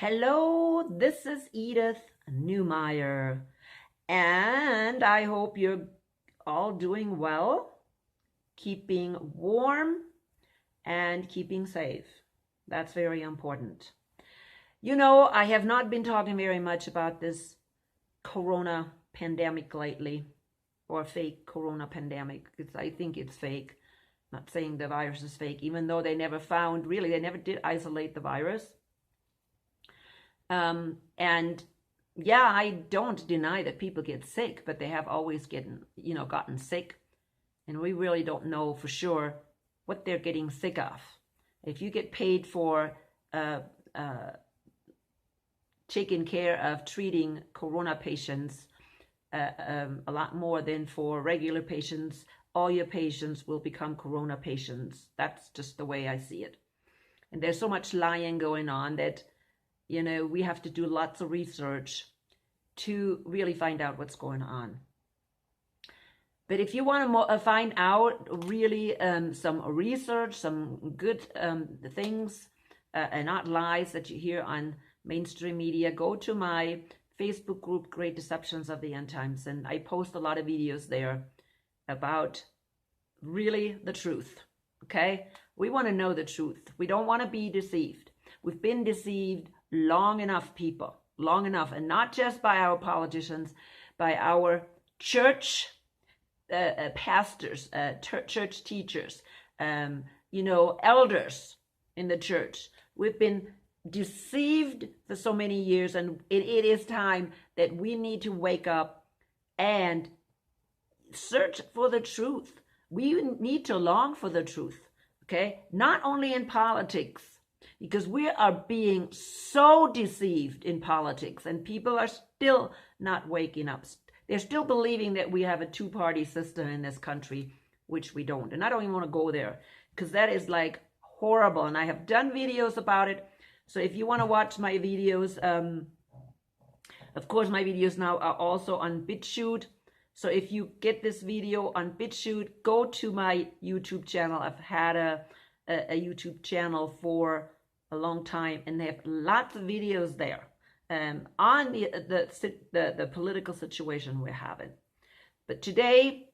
Hello, this is Edith Newmeyer, and I hope you're all doing well, keeping warm, and keeping safe. That's very important. You know, I have not been talking very much about this corona pandemic lately, or fake corona pandemic, because I think it's fake. I'm not saying the virus is fake, even though they never did isolate the virus. And yeah, I don't deny that people get sick, but they have always gotten sick. And we really don't know for sure what they're getting sick of. If you get paid for taking care of treating corona patients a lot more than for regular patients, all your patients will become corona patients. That's just the way I see it. And there's so much lying going on that we have to do lots of research to really find out what's going on. But if you want to find out really some research, some good things, and not lies that you hear on mainstream media, go to my Facebook group, Great Deceptions of the End Times. And I post a lot of videos there about really the truth, okay? We want to know the truth. We don't want to be deceived. We've been deceived long enough, people, long enough, and not just by our politicians, by our church pastors, church teachers, elders in the church. We've been deceived for so many years, and it is time that we need to wake up and search for the truth. We need to long for the truth, okay? Not only in politics, because we are being so deceived in politics, and people are still not waking up. They're still believing that we have a two-party system in this country, which we don't. And I don't even want to go there, because that is like horrible. And I have done videos about it. So if you want to watch my videos, of course, my videos now are also on BitChute. So if you get this video on BitChute, go to my YouTube channel. I've had a YouTube channel for a long time, and they have lots of videos there on the political situation we're having. But today,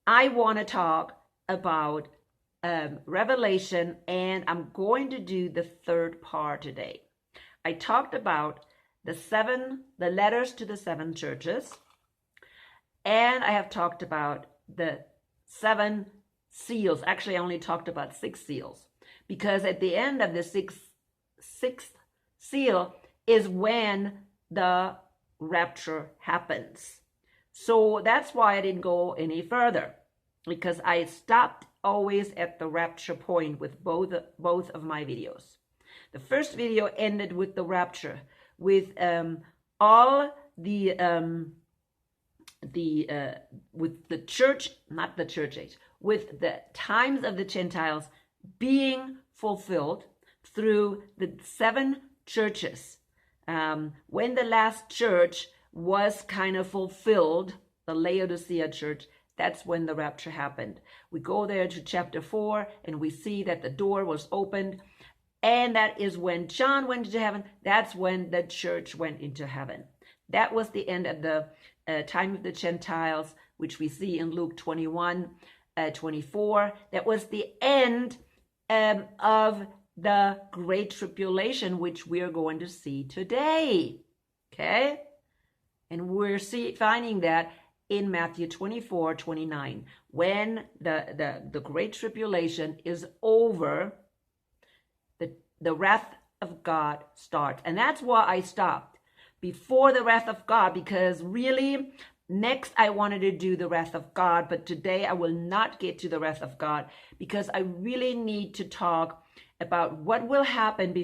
I want to talk about Revelation, and I'm going to do the third part today. I talked about the letters to the 7 churches, and I have talked about the 7 seals. Actually, I only talked about 6 seals, because at the end of the sixth seal is when the rapture happens. So that's why I didn't go any further, because I stopped always at the rapture point with both of my videos. The first video ended with the rapture, with all the with the church, not the church age, with the times of the Gentiles being fulfilled through the 7 churches. When the last church was kind of fulfilled, the Laodicea church, that's when the rapture happened. We go there to chapter 4, and we see that the door was opened, and that is when John went into heaven. That's when the church went into heaven. That was the end of the time of the Gentiles, which we see in Luke 21:24. That was the end of the Great Tribulation, which we are going to see today, okay? And we're finding that in Matthew 24:29. When the Great Tribulation is over, the wrath of God starts. And that's why I stopped before the wrath of God, because really, next I wanted to do the wrath of God, but today I will not get to the wrath of God, because I really need to talk about what will happen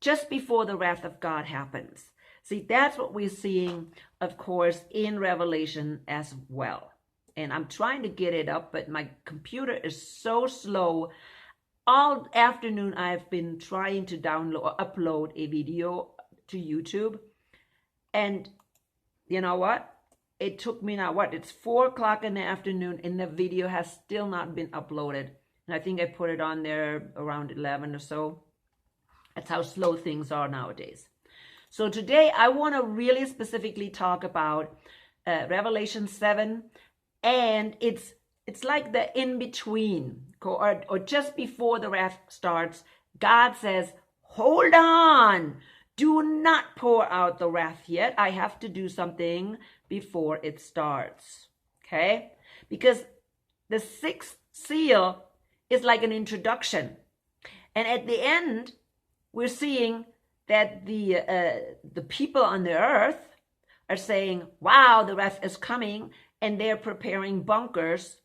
just before the wrath of God happens. See, that's what we're seeing, of course, in Revelation as well. And I'm trying to get it up, but my computer is so slow. All afternoon, I've been trying to upload a video to YouTube. And you know what? It took me now, it's 4 o'clock in the afternoon, and the video has still not been uploaded. And I think I put it on there around 11 or so. That's how slow things are nowadays. So today I want to really specifically talk about Revelation 7, and it's like the in-between, or just before the wrath starts. God says, hold on, do not pour out the wrath yet. I have to do something before it starts, okay? Because the sixth seal is like an introduction. And at the end, we're seeing that the people on the earth are saying, wow, the wrath is coming, and they're preparing bunkers,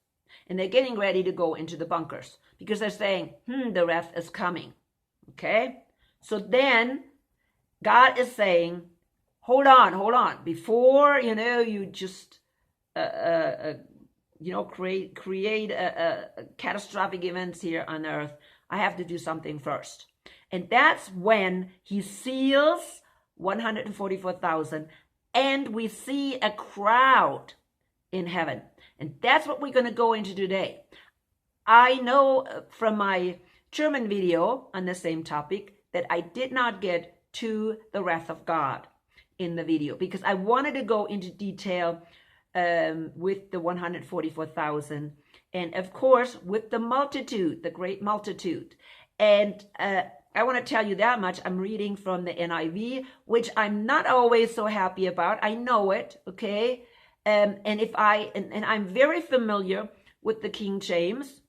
and they're getting ready to go into the bunkers because they're saying, the wrath is coming, okay? So then God is saying, hold on, before, you just, create a catastrophic events here on earth, I have to do something first. And that's when he seals 144,000, and we see a crowd in heaven. And that's what we're going to go into today. I know from my German video on the same topic that I did not get to the wrath of God in the video because I wanted to go into detail with the 144,000, and of course with the multitude, the great multitude. And I want to tell you that much. I'm reading from the NIV, which I'm not always so happy about. I know it, okay? And I'm very familiar with the King James,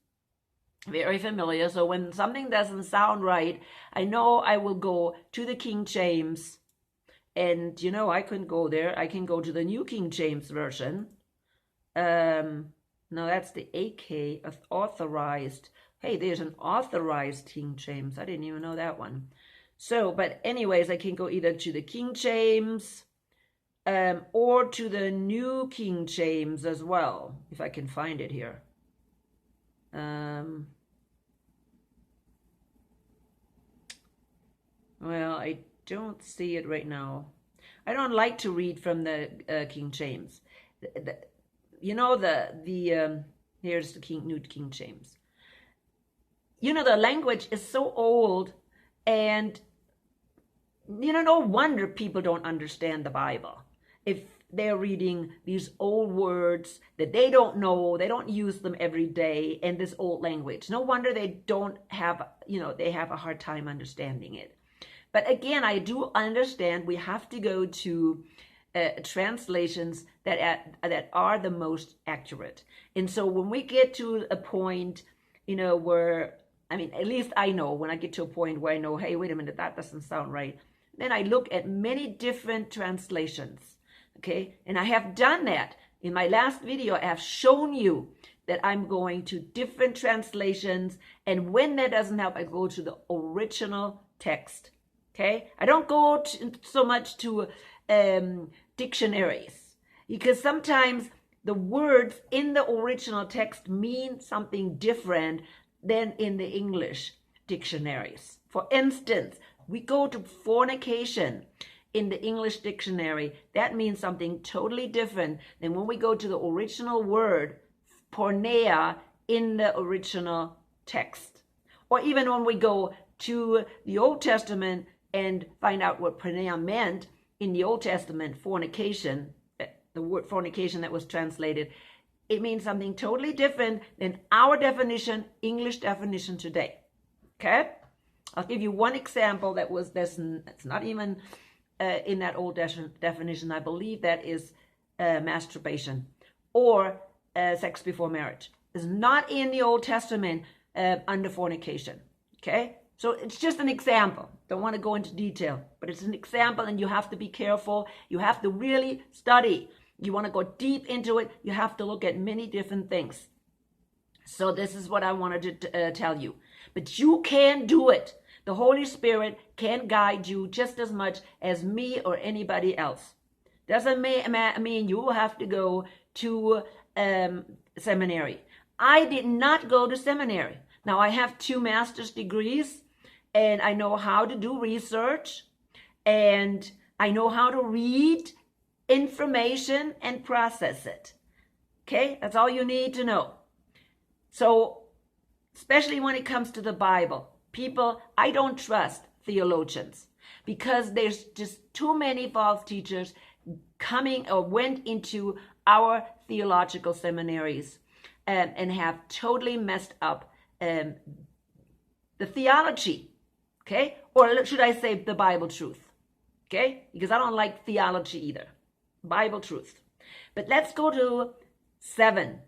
very familiar. So when something doesn't sound right, I know I will go to the King James. And, I can go there. I can go to the New King James Version. No, that's the AK, authorized. Hey, there's an authorized King James. I didn't even know that one. So, but anyways, I can go either to the King James or to the New King James as well, if I can find it here. Well, I don't see it right now. I don't like to read from the King James. Here's the New King James. The language is so old, and no wonder people don't understand the Bible. If they're reading these old words that they don't know, they don't use them every day, and this old language. No wonder they don't have, they have a hard time understanding it. But again, I do understand we have to go to translations that are the most accurate. And so when we get to a point, where, at least I know when I get to a point where I know, hey, wait a minute, that doesn't sound right. Then I look at many different translations, okay? And I have done that. In my last video, I have shown you that I'm going to different translations. And when that doesn't help, I go to the original text. Okay, I don't go so much to dictionaries, because sometimes the words in the original text mean something different than in the English dictionaries. For instance, we go to fornication in the English dictionary. That means something totally different than when we go to the original word porneia in the original text. Or even when we go to the Old Testament and find out what porneia meant in the Old Testament, fornication, the word fornication that was translated, it means something totally different than our definition, English definition today. Okay? I'll give you one example it's not even in that old definition. I believe that is masturbation or sex before marriage. It's not in the Old Testament under fornication. Okay? So it's just an example. Don't want to go into detail, but it's an example, and you have to be careful. You have to really study. You want to go deep into it. You have to look at many different things. So this is what I wanted to tell you. But you can do it. The Holy Spirit can guide you just as much as me or anybody else. Doesn't mean you will have to go to seminary. I did not go to seminary. Now I have 2 master's degrees, and I know how to do research, and I know how to read information and process it. Okay, that's all you need to know. So, especially when it comes to the Bible, people I don't trust theologians, because there's just too many false teachers coming or went into our theological seminaries and have totally messed up the theology, okay? Or should I say the Bible truth, okay? Because I don't like theology either. Bible truth. But let's go to 7,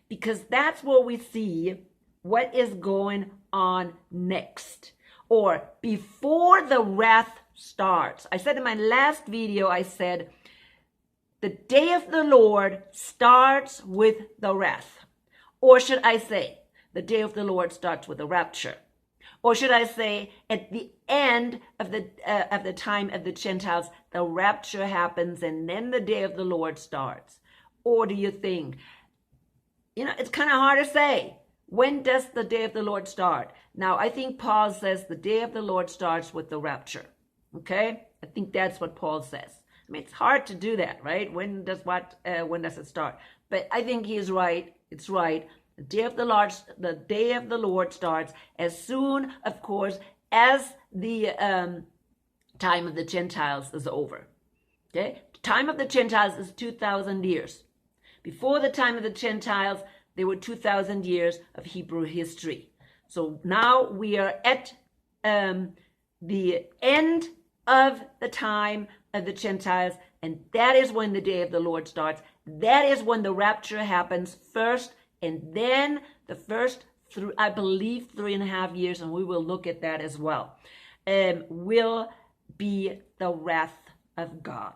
because that's where we see what is going on next, or before the wrath starts. I said in my last video, I said, the day of the Lord starts with the wrath. Or should I say, the day of the Lord starts with the rapture? Or should I say, at the end of the time of the Gentiles, the rapture happens and then the day of the Lord starts? Or do you think, it's kind of hard to say. When does the day of the Lord start? Now, I think Paul says the day of the Lord starts with the rapture. Okay? I think that's what Paul says. I mean, it's hard to do that, right? When does it start? But I think he is right. It's right. The day of the Lord starts as soon, of course, as the time of the Gentiles is over. Okay? The time of the Gentiles is 2,000 years. Before the time of the Gentiles, there were 2,000 years of Hebrew history. So now we are at the end of the time of the Gentiles, and that is when the day of the Lord starts. That is when the rapture happens first, and then the first, I believe, 3.5 years, and we will look at that as well, will be the wrath of God.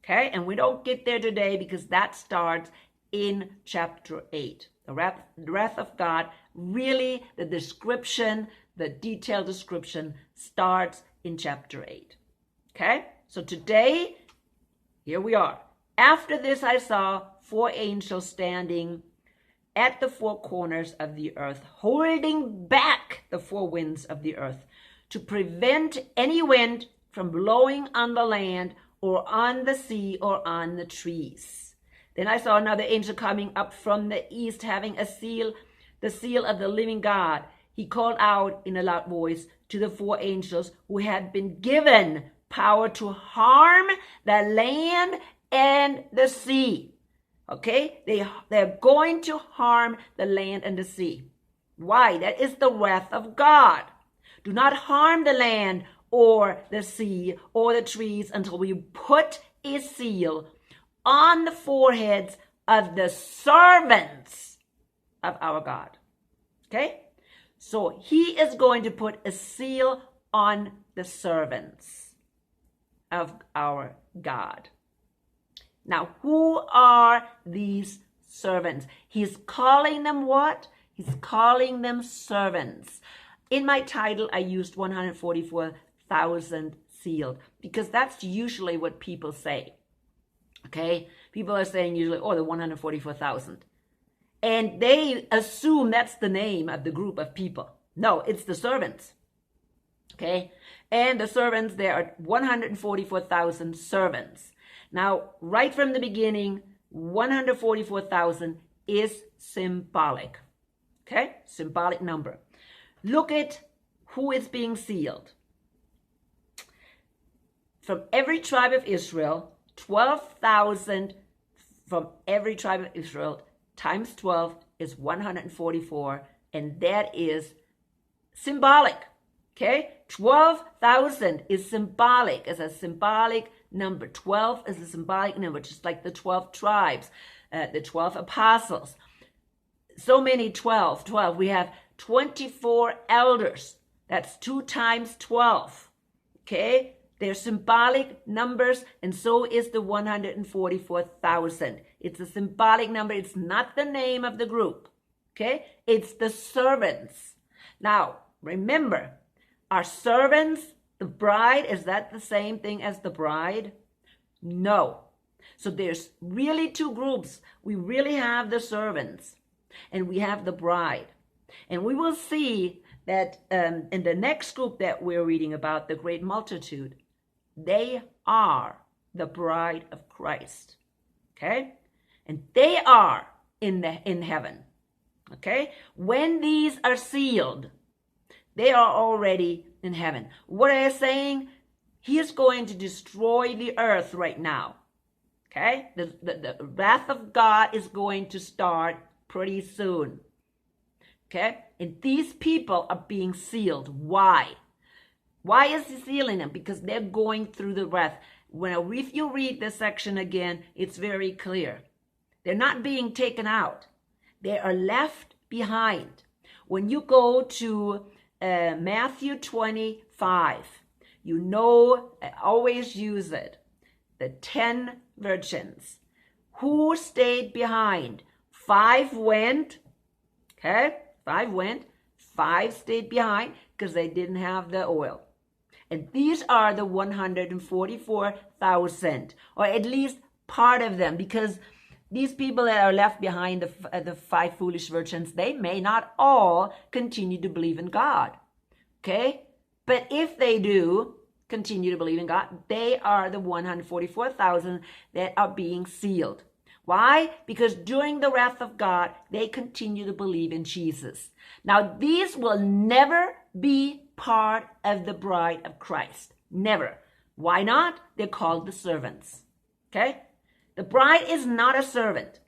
Okay, and we don't get there today because that starts in chapter 8. The wrath of God, really, the detailed description starts in chapter 8. Okay, so today, here we are. After this, I saw 4 angels standing at the 4 corners of the earth, holding back the 4 winds of the earth to prevent any wind from blowing on the land or on the sea or on the trees. Then I saw another angel coming up from the east, having a seal, the seal of the living God. He called out in a loud voice to the 4 angels who had been given power to harm the land and the sea. Okay? They're going to harm the land and the sea. Why? That is the wrath of God. Do not harm the land or the sea or the trees until we put a seal on the foreheads of the servants of our God. Okay? So he is going to put a seal on the servants of our God. Now, who are these servants? He's calling them what? He's calling them servants. In my title, I used 144,000 sealed because that's usually what people say. Okay? People are saying usually, the 144,000. And they assume that's the name of the group of people. No, it's the servants. Okay? And the servants, there are 144,000 servants. Now, right from the beginning, 144,000 is symbolic. Okay? Symbolic number. Look at who is being sealed. From every tribe of Israel, 12,000 from every tribe of Israel times 12 is 144, and that is symbolic. Okay? 12,000 is symbolic, as a symbolic number. 12 is a symbolic number, just like the 12 tribes, the 12 apostles. So many 12. We have 24 elders. That's 2 times 12. Okay? They're symbolic numbers, and so is the 144,000. It's a symbolic number. It's not the name of the group. Okay? It's the servants. Now, remember, are servants the bride? Is that the same thing as the bride? No. So there's really 2 groups. We really have the servants, and we have the bride. And we will see that in the next group that we're reading about, the great multitude, they are the bride of Christ. Okay? And they are in heaven. Okay? When these are sealed, they are already in heaven. What are they saying? He is going to destroy the earth right now. Okay? The wrath of God is going to start pretty soon. Okay? And these people are being sealed. Why? Why is he sealing them? Because they're going through the wrath. If you read this section again, it's very clear. They're not being taken out. They are left behind. When you go to Matthew 25, you know, I always use it. The 10 virgins. Who stayed behind? 5 went. Okay? 5 went. 5 stayed behind because they didn't have the oil. And these are the 144,000, or at least part of them, because these people that are left behind, the 5 foolish virgins, they may not all continue to believe in God. Okay? But if they do continue to believe in God, they are the 144,000 that are being sealed. Why? Because during the wrath of God, they continue to believe in Jesus. Now, these will never be part of the bride of Christ. Never. Why not? They're called the servants. Okay? The bride is not a servant.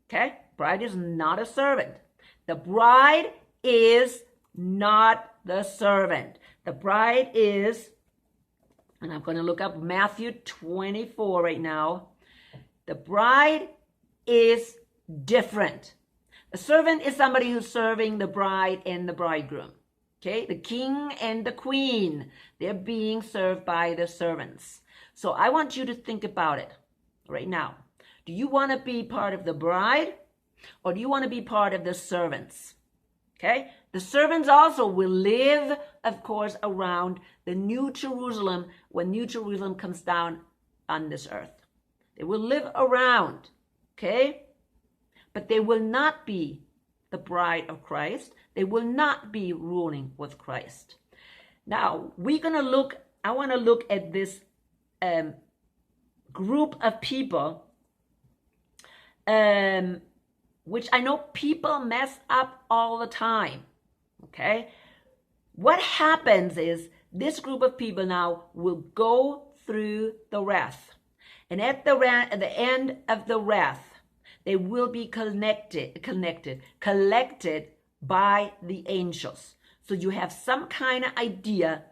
Okay? Bride is not a servant. The bride is not the servant. The bride is, and I'm going to look up Matthew 24 right now. The bride is different. A servant is somebody who's serving the bride and the bridegroom. Okay, the king and the queen, they're being served by the servants. So I want you to think about it right now. Do you want to be part of the bride, or do you want to be part of the servants? Okay, the servants also will live, of course, around the New Jerusalem when New Jerusalem comes down on this earth. They will live around, okay? But they will not be the bride of Christ. They will not be ruling with Christ. Now, I want to look at this group of people, which I know people mess up all the time, okay? What happens is this group of people now will go through the wrath. And at the end of the wrath, they will be collected by the angels. So you have some kind of idea,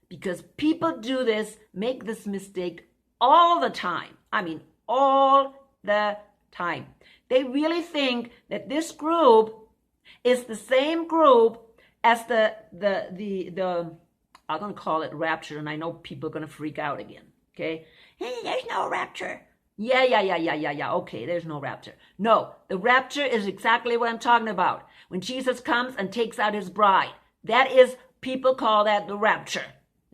because people do this, make this mistake all the time. I mean, all the time. They really think that this group is the same group as the I'm going to call it rapture, and I know people are going to freak out again. Okay? Hey, there's no rapture. Yeah. Okay, there's no rapture. No, the rapture is exactly what I'm talking about. When Jesus comes and takes out his bride. That is, people call that the rapture.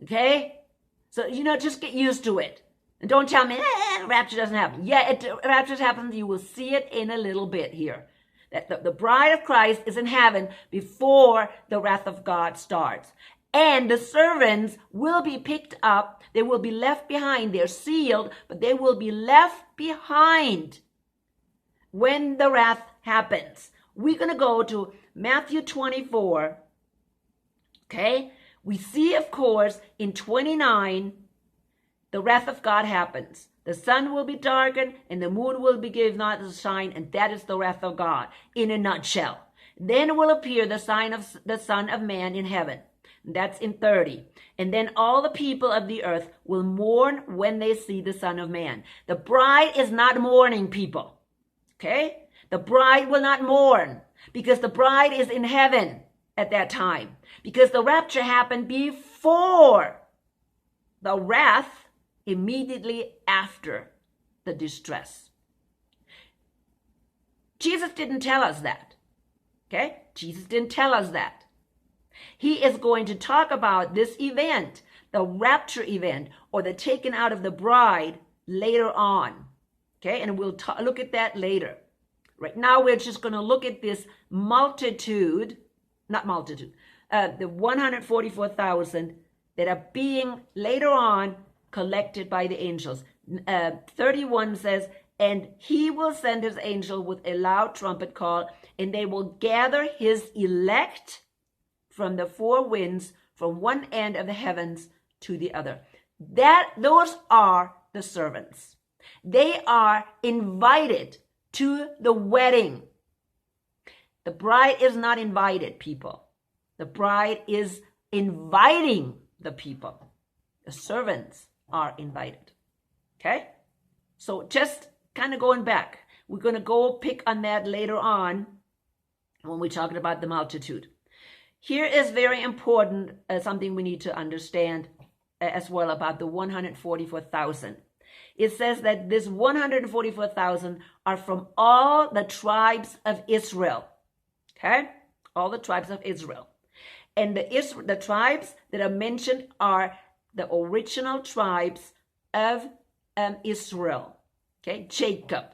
Okay? So, just get used to it. And don't tell me, rapture doesn't happen. Yeah, rapture happens. You will see it in a little bit here. That the bride of Christ is in heaven before the wrath of God starts. And the servants will be picked up. They will be left behind. They're sealed, but they will be left behind when the wrath happens. We're going to go to Matthew 24. Okay? We see, of course, in 29, the wrath of God happens. The sun will be darkened and the moon will be given not to shine, and that is the wrath of God in a nutshell. Then will appear the sign of the Son of Man in heaven. That's in 30. And then all the people of the earth will mourn when they see the Son of Man. The bride is not mourning, people. Okay? The bride will not mourn, because the bride is in heaven at that time. Because the rapture happened before the wrath, immediately after the distress. Jesus didn't tell us that. Okay? Jesus didn't tell us that. He is going to talk about this event, the rapture event, or the taking out of the bride, later on. Okay? And we'll look at that later. Right now, we're just going to look at this the 144,000 that are being later on collected by the angels. 31 says, and he will send his angel with a loud trumpet call, and they will gather his elect from the four winds, from one end of the heavens to the other. Those are the servants. They are invited to the wedding. The bride is not invited, people. The bride is inviting the people. The servants are invited. Okay? So just kind of going back. We're going to go pick on that later on when we're talking about the multitude. Here is very important, something we need to understand as well about the 144,000. It says that this 144,000 are from all the tribes of Israel. Okay? All the tribes of Israel. And the tribes that are mentioned are the original tribes of Israel. Okay? Jacob.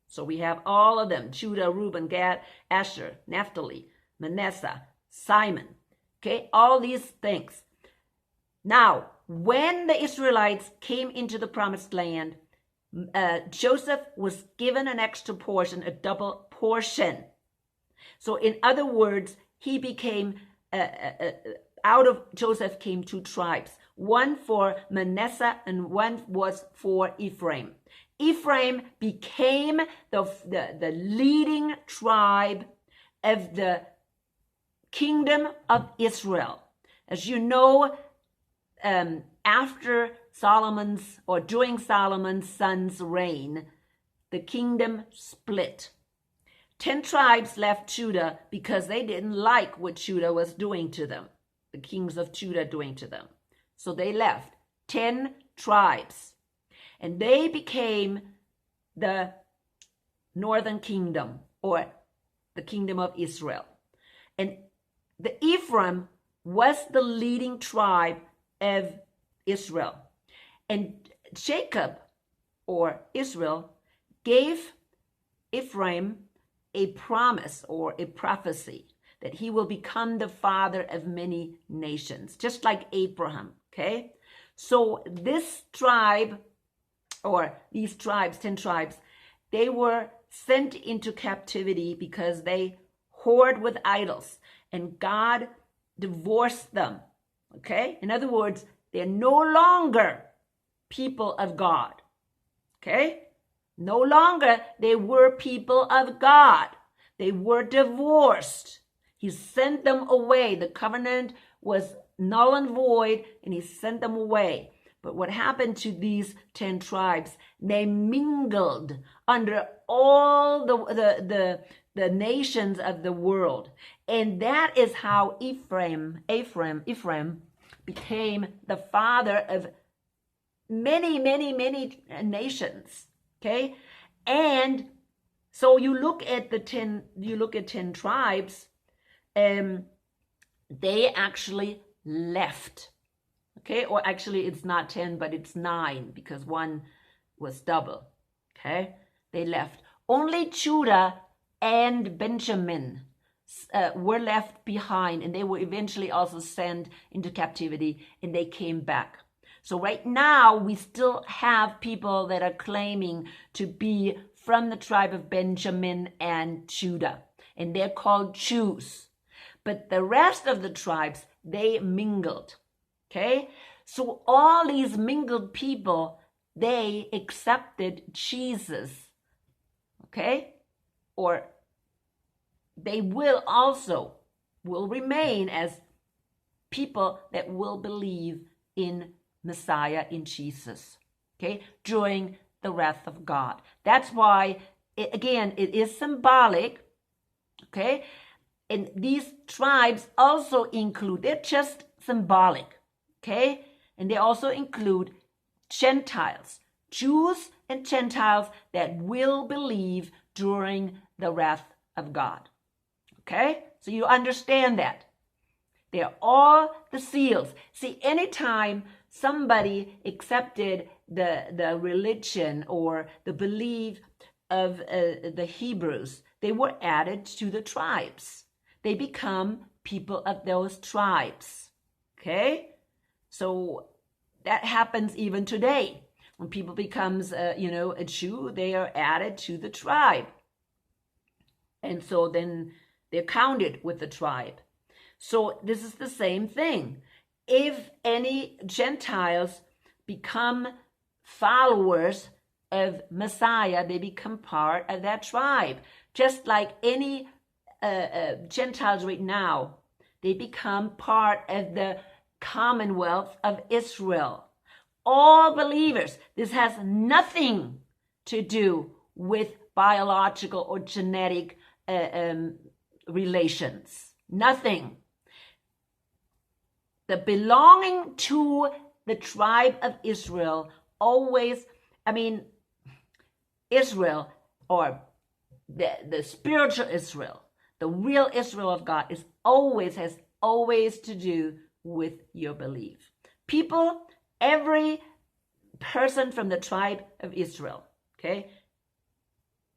So we have all of them: Judah, Reuben, Gad, Asher, Naphtali, Manasseh, Simon. Okay? All these things. Now, when the Israelites came into the promised land, Joseph was given an extra portion, a double portion. So in other words, he became, out of Joseph came two tribes, one for Manasseh and one was for Ephraim. Ephraim became the leading tribe of the kingdom of Israel. As you know, after Solomon's or during Solomon's son's reign, the kingdom split. 10 tribes left Judah because they didn't like what Judah was doing to them, the kings of Judah doing to them. So they left 10 tribes, and they became the northern kingdom, or the kingdom of Israel. And the Ephraim was the leading tribe of Israel. And Jacob, or Israel, gave Ephraim a promise or a prophecy that he will become the father of many nations, just like Abraham. Okay? So this tribe, or these tribes, 10 tribes, they were sent into captivity because they whored with idols, and God divorced them. Okay? In other words, they're no longer people of God. Okay? No longer they were people of God. They were divorced. He sent them away. The covenant was null and void, and he sent them away. But what happened to these 10 tribes? They mingled under all the nations of the world. And that is how Ephraim became the father of many, many, many nations. Okay? And so you look at 10 tribes, they actually left. Okay? Or actually it's not 10, but it's 9 because one was double. Okay? They left. Only Judah and Benjamin were left behind, and they were eventually also sent into captivity, and they came back. So right now, we still have people that are claiming to be from the tribe of Benjamin and Judah, and they're called Jews. But the rest of the tribes, they mingled, okay? So all these mingled people, they accepted Jesus, okay? Or they will remain as people that will believe in Messiah, in Jesus, okay, during the wrath of God. That's why, it is symbolic, okay, and these tribes also include, they're just symbolic, okay, and they also include Gentiles, Jews and Gentiles that will believe during the wrath of God, okay, so you understand that. They're all the seals. See, anytime somebody accepted the religion or the belief of the Hebrews, they were added to the tribes. They become people of those tribes. Okay? So that happens even today. When people becomes, a Jew, they are added to the tribe. And so then they're counted with the tribe. So this is the same thing. If any Gentiles become followers of Messiah, they become part of that tribe. Just like any Gentiles right now, they become part of the Commonwealth of Israel. All believers. This has nothing to do with biological or genetic relations. Nothing. The belonging to the tribe of Israel always, Israel, or the spiritual Israel, the real Israel of God, has always to do with your belief. People, every person from the tribe of Israel, okay,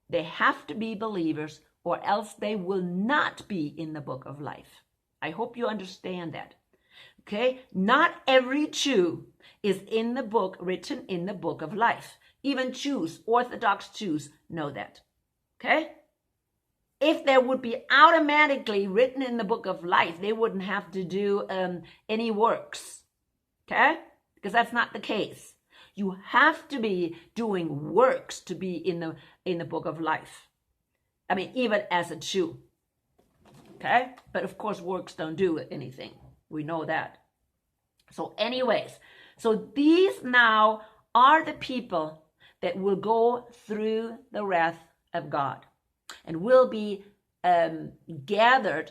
they have to be believers, or else they will not be in the book of life. I hope you understand that. Okay, not every Jew is in the book, written in the book of life. Even Jews, Orthodox Jews, know that. Okay? If there would be automatically written in the book of life, they wouldn't have to do any works. Okay? Because that's not the case. You have to be doing works to be in the book of life. Even as a Jew. Okay? But of course, works don't do anything. We know that. So anyways, so these now are the people that will go through the wrath of God and will be gathered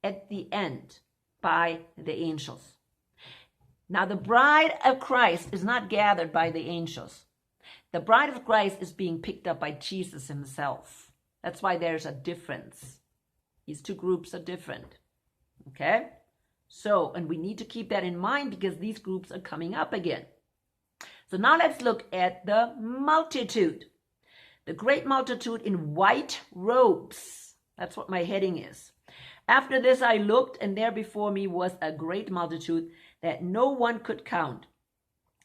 at the end by the angels. Now, the bride of Christ is not gathered by the angels. The bride of Christ is being picked up by Jesus himself. That's why there's a difference. These two groups are different. Okay? So, and we need to keep that in mind because these groups are coming up again. So now let's look at the multitude. The great multitude in white robes. That's what my heading is. After this I looked, and there before me was a great multitude that no one could count,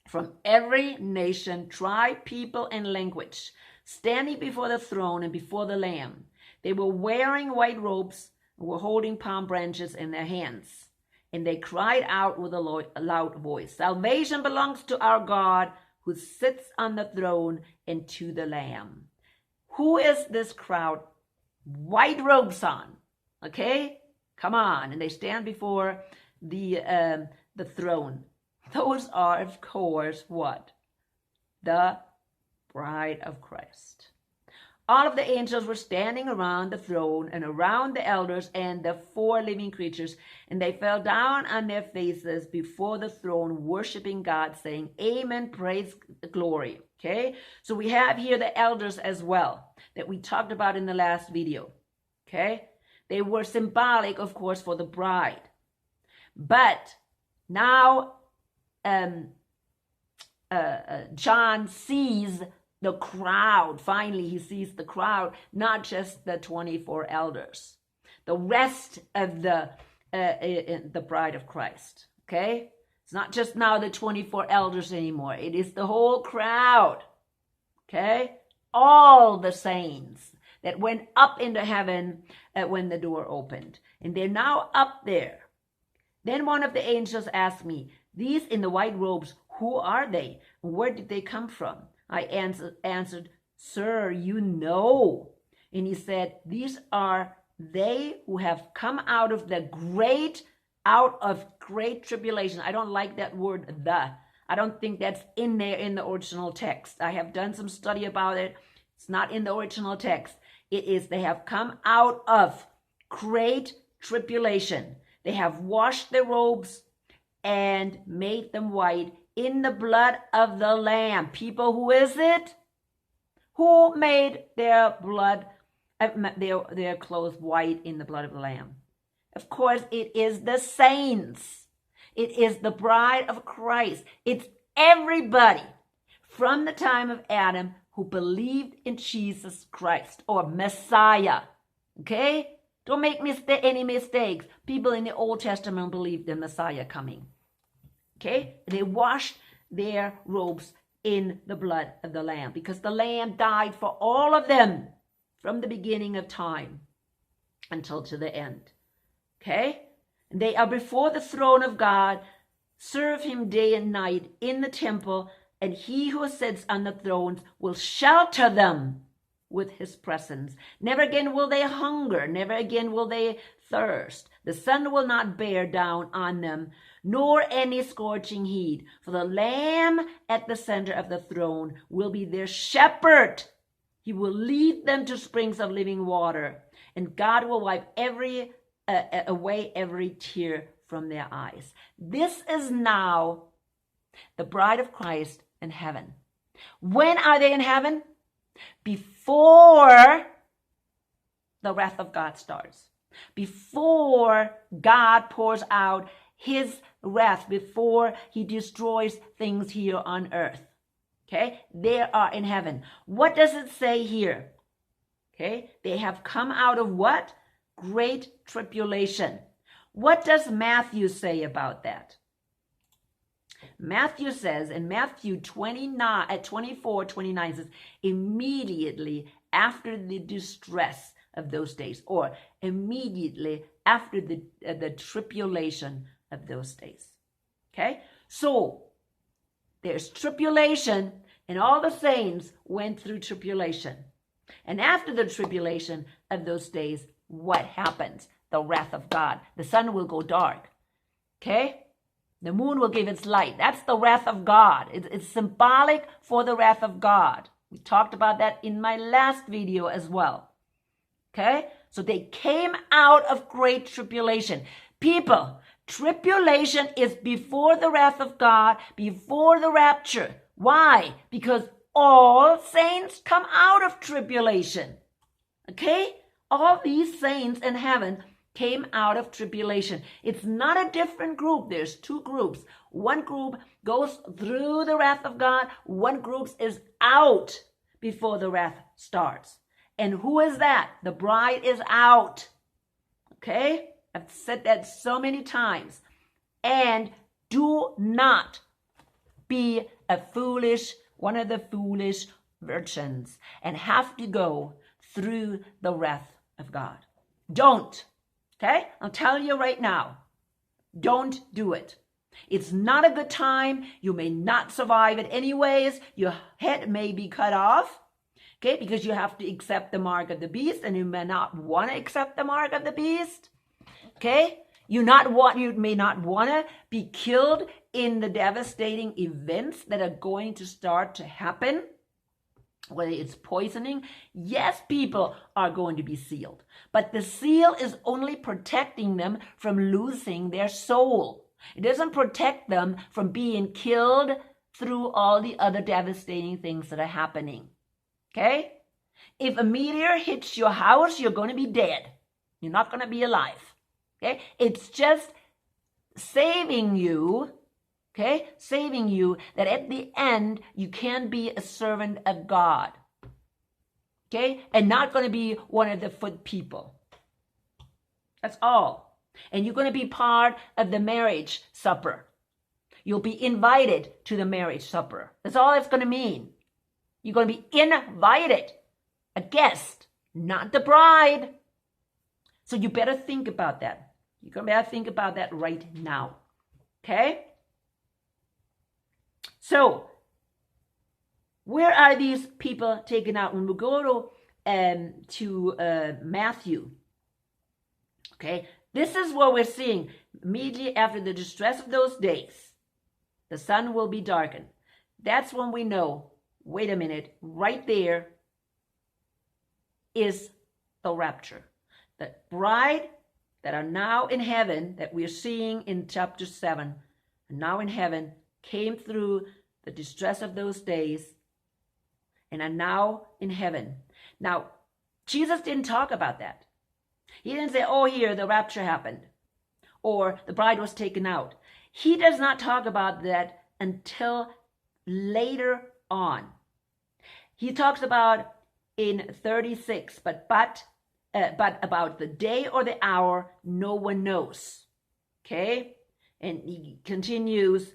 from every nation, tribe, people, and language, standing before the throne and before the Lamb. They were wearing white robes and were holding palm branches in their hands. And they cried out with a loud voice, "Salvation belongs to our God who sits on the throne and to the Lamb." Who is this crowd? White robes on. Okay? Come on. And they stand before the throne. Those are, of course, what? The bride of Christ. All of the angels were standing around the throne and around the elders and the four living creatures, and they fell down on their faces before the throne, worshiping God, saying, "Amen, praise, glory." Okay, so we have here the elders as well that we talked about in the last video. Okay, they were symbolic, of course, for the bride. But now John sees the crowd. Finally, he sees the crowd, not just the 24 elders, the rest of the bride of Christ. Okay, it's not just now the 24 elders anymore. It is the whole crowd. Okay, all the saints that went up into heaven when the door opened, and they're now up there. Then one of the angels asked me, "These in the white robes, who are they? Where did they come from?" I answered, "Sir, you know." And he said, "These are they who have come out of great tribulation." I don't like that word, the. I don't think that's in there in the original text. I have done some study about it. It's not in the original text. It is, they have come out of great tribulation. They have washed their robes and made them white in the blood of the Lamb. People, who is it? Who made their blood, their clothes white in the blood of the Lamb? Of course, it is the saints. It is the bride of Christ. It's everybody from the time of Adam who believed in Jesus Christ, or Messiah. Okay? Don't make any mistakes. People in the Old Testament believed in Messiah coming. Okay? They washed their robes in the blood of the Lamb, because the Lamb died for all of them from the beginning of time until to the end. Okay? They are before the throne of God, serve him day and night in the temple, and he who sits on the throne will shelter them with his presence. Never again will they hunger, never again will they thirst. The sun will not bear down on them, nor any scorching heat. For the Lamb at the center of the throne will be their shepherd. He will lead them to springs of living water, and God will wipe away every tear from their eyes. This is now the bride of Christ in heaven. When are they in heaven? Before the wrath of God starts. Before God pours out his wrath, before he destroys things here on earth. Okay, they are in heaven. What does it say here? Okay, they have come out of what? Great tribulation. What does Matthew say about that? Matthew says in Matthew 24:29 says, immediately after the distress of those days, or immediately after the tribulation of those days. Okay, so there's tribulation, and all the saints went through tribulation. And after the tribulation of those days, what happens? The wrath of God. The sun will go dark. Okay? The moon will give its light. That's the wrath of God. It's symbolic for the wrath of God. We talked about that in my last video as well. Okay? So they came out of great tribulation. People, tribulation is before the wrath of God, before the rapture. Why? Because all saints come out of tribulation. Okay? All these saints in heaven came out of tribulation. It's not a different group. There's two groups. One group goes through the wrath of God. One group is out before the wrath starts. And who is that? The bride is out. Okay? I've said that so many times. And do not be one of the foolish virgins and have to go through the wrath of God. Don't. Okay? I'll tell you right now. Don't do it. It's not a good time. You may not survive it anyways. Your head may be cut off. Okay? Because you have to accept the mark of the beast, and you may not want to accept the mark of the beast. Okay? You may not want to be killed in the devastating events that are going to start to happen. Whether it's poisoning, yes, people are going to be sealed. But the seal is only protecting them from losing their soul. It doesn't protect them from being killed through all the other devastating things that are happening. Okay? If a meteor hits your house, you're going to be dead. You're not going to be alive. Okay? It's just saving you. Okay, saving you that at the end you can be a servant of God. Okay, and not going to be one of the foot people. That's all. And you're going to be part of the marriage supper. You'll be invited to the marriage supper. That's all it's going to mean. You're going to be invited, a guest, not the bride. So you better think about that. You're going to better think about that right now. Okay? So, where are these people taken out? When we go to Matthew, okay, this is what we're seeing. Immediately after the distress of those days, the sun will be darkened. That's when we know, wait a minute, right there is the rapture. The bride that are now in heaven, that we're seeing in chapter 7, are now in heaven, came through the distress of those days and are now in heaven. Now, Jesus didn't talk about that. He didn't say, oh, here, the rapture happened, or the bride was taken out. He does not talk about that until later on. He talks about in 36, but about the day or the hour, no one knows. Okay? And he continues,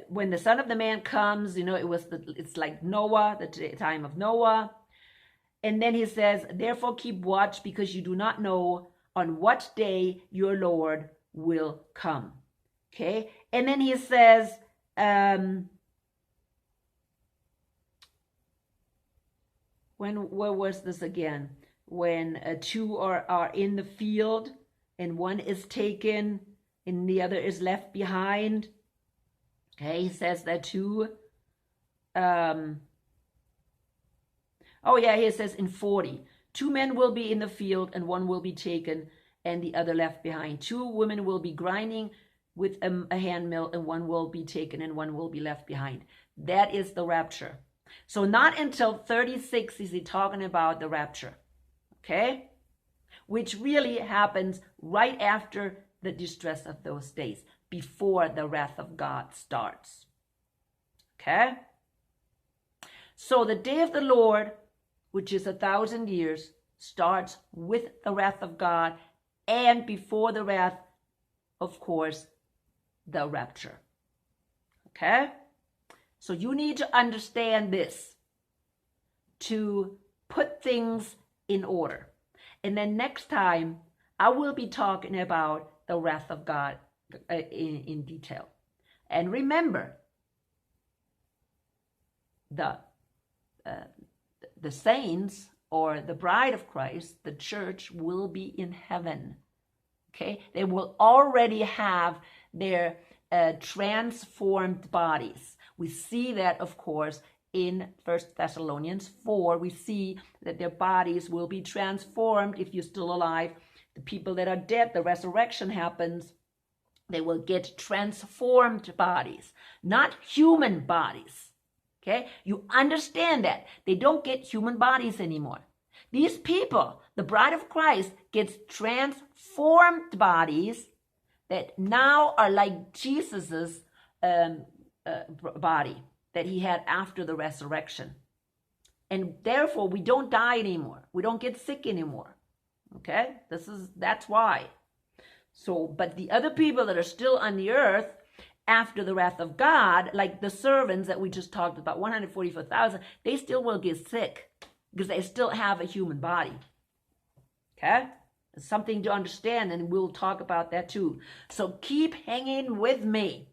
when the Son of the Man comes, it's like Noah, the time of Noah. And then he says, therefore keep watch, because you do not know on what day your Lord will come. Okay, and then he says, where was this again? When two are in the field and one is taken and the other is left behind. Okay, he says that too. Oh yeah, here it says in 40. 2 men will be in the field and one will be taken and the other left behind. 2 women will be grinding with a hand mill and one will be taken and one will be left behind. That is the rapture. So not until 36 is he talking about the rapture. Okay? Which really happens right after the distress of those days, before the wrath of God starts. Okay? So the day of the Lord, which is 1,000 years, starts with the wrath of God, and before the wrath, of course, the rapture. Okay? So you need to understand this to put things in order. And then next time, I will be talking about the wrath of God in detail. And remember, the saints, or the bride of Christ, the church, will be in heaven. Okay? They will already have their transformed bodies. We see that, of course, in 1 Thessalonians 4. We see that their bodies will be transformed if you're still alive. The people that are dead, the resurrection happens. They will get transformed bodies, not human bodies. Okay? You understand that. They don't get human bodies anymore. These people, the bride of Christ, gets transformed bodies that now are like Jesus's body that he had after the resurrection. And therefore, we don't die anymore. We don't get sick anymore. Okay? That's why. So, but the other people that are still on the earth after the wrath of God, like the servants that we just talked about, 144,000, they still will get sick because they still have a human body. Okay? It's something to understand, and we'll talk about that too. So keep hanging with me,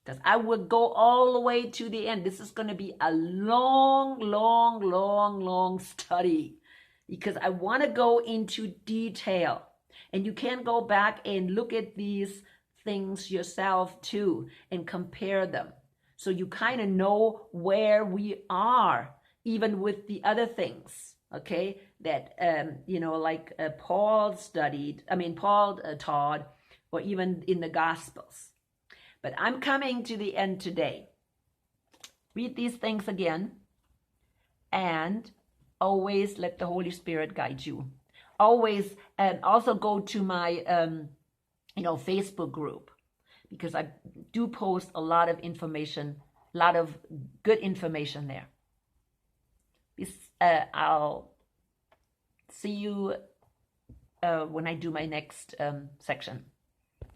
because I will go all the way to the end. This is going to be a long, long, long, long study, because I want to go into detail. And you can go back and look at these things yourself too and compare them. So you kind of know where we are, even with the other things, okay, that, like Paul taught, or even in the Gospels. But I'm coming to the end today. Read these things again, and always let the Holy Spirit guide you. Always, also go to my, Facebook group, because I do post a lot of information, a lot of good information there. I'll see you when I do my next section.